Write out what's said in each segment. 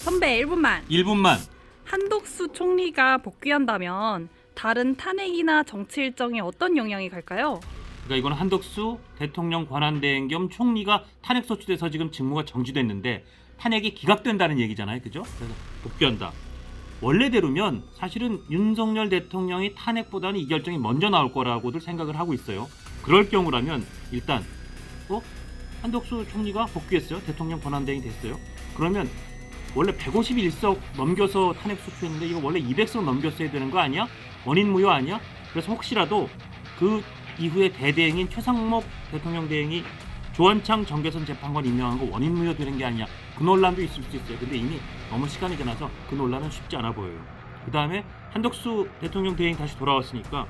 선배 1분만. 1분만. 한덕수 총리가 복귀한다면 다른 탄핵이나 정치 일정에 어떤 영향이 갈까요? 그러니까 이건 한덕수 대통령 권한대행 겸 총리가 탄핵 소추돼서 지금 직무가 정지됐는데 탄핵이 기각된다는 얘기잖아요. 그죠? 그래서 복귀한다. 원래대로면 사실은 윤석열 대통령이 탄핵보다는 이 결정이 먼저 나올 거라고들 생각을 하고 있어요. 그럴 경우라면 일단 한덕수 총리가 복귀했어요. 대통령 권한대행이 됐어요. 그러면 원래 151석 넘겨서 탄핵 소추했는데 이거 원래 200석 넘겼어야 되는 거 아니야? 원인 무효 아니야? 그래서 혹시라도 그 이후에 대대행인 최상목 대통령 대행이 조원창 정계선 재판관 임명한 거 원인 무효 되는 게 아니냐, 그 논란도 있을 수 있어요. 근데 이미 너무 시간이 지나서 그 논란은 쉽지 않아 보여요. 그 다음에 한덕수 대통령 대행이 다시 돌아왔으니까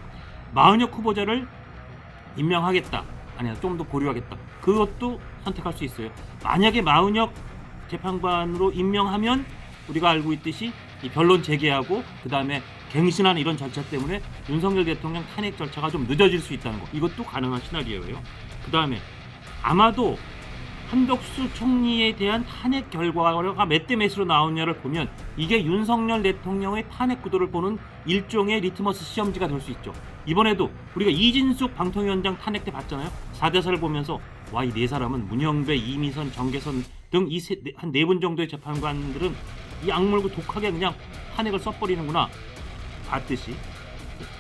마은혁 후보자를 임명하겠다, 아니야 좀 더 보류하겠다, 그것도 선택할 수 있어요. 만약에 마은혁 재판관으로 임명하면 우리가 알고 있듯이 이 변론 재개하고 그 다음에 갱신하는 이런 절차 때문에 윤석열 대통령 탄핵 절차가 좀 늦어질 수 있다는 거, 이것도 가능한 시나리오예요. 그 다음에 아마도 한덕수 총리에 대한 탄핵 결과가 몇 대 몇으로 나오냐를 보면 이게 윤석열 대통령의 탄핵 구도를 보는 일종의 리트머스 시험지가 될 수 있죠. 이번에도 우리가 이진숙 방통위원장 탄핵 때 봤잖아요. 4대사를 보면서 와, 이 네 사람은 문영배, 이미선, 정계선 등 이 한 네 분 정도의 재판관들은 이 악물고 독하게 그냥 탄핵을 써버리는구나 봤듯이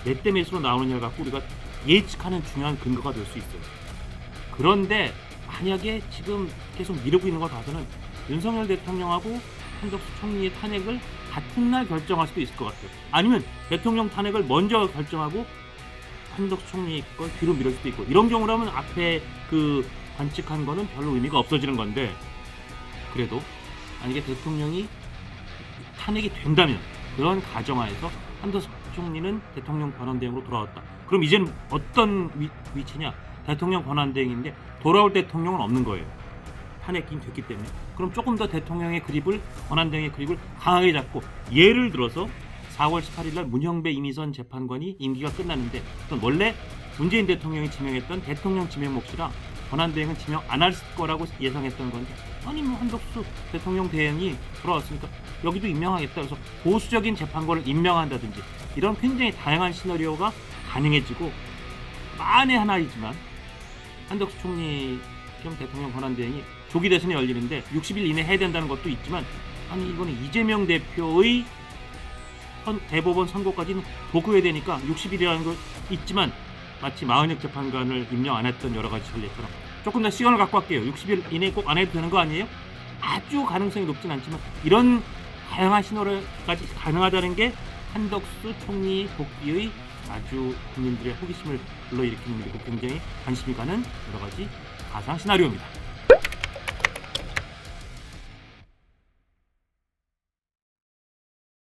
몇 대 몇으로 나오느냐를 갖고 우리가 예측하는 중요한 근거가 될 수 있어요. 그런데 만약에 지금 계속 미루고 있는 걸 봐서는 윤석열 대통령하고 한덕수 총리의 탄핵을 같은 날 결정할 수도 있을 것 같아요. 아니면 대통령 탄핵을 먼저 결정하고 한덕수 총리 걸 뒤로 미룰 수도 있고, 이런 경우라면 앞에 그 관측한 거는 별로 의미가 없어지는 건데, 그래도 만약에 대통령이 탄핵이 된다면 그런 가정하에서 한덕수 총리는 대통령 권한대행으로 돌아왔다. 그럼 이제는 어떤 위치냐? 대통령 권한대행인데 돌아올 대통령은 없는 거예요. 탄핵이 됐기 때문에. 그럼 조금 더 대통령의 그립을, 권한대행의 그립을 강하게 잡고, 예를 들어서 4월 18일 날 문형배, 이미선 재판관이 임기가 끝났는데 그건 원래 문재인 대통령이 지명했던 대통령 지명 몫이라 권한대행은 지명 안 할 거라고 예상했던 건데, 아니 뭐 한덕수 대통령 대행이 돌아왔으니까 여기도 임명하겠다. 그래서 보수적인 재판관을 임명한다든지 이런 굉장히 다양한 시나리오가 가능해지고, 만에 하나이지만 한덕수 총리 겸 대통령 권한대행이 조기 대선이 열리는데 60일 이내 해야 된다는 것도 있지만, 아니 이거는 이재명 대표의 대법원 선고까지는 보고해야 되니까 60일이라는 거 있지만 마치 마은혁 재판관을 임명 안 했던 여러 가지 전례처럼 조금 더 시간을 갖고 할게요. 60일 이내에 꼭 안 해도 되는 거 아니에요? 아주 가능성이 높진 않지만 이런 다양한 신호까지 가능하다는 게 한덕수 총리 복귀의 아주 국민들의 호기심을 불러일으키는, 그리고 굉장히 관심이 가는 여러 가지 가상 시나리오입니다.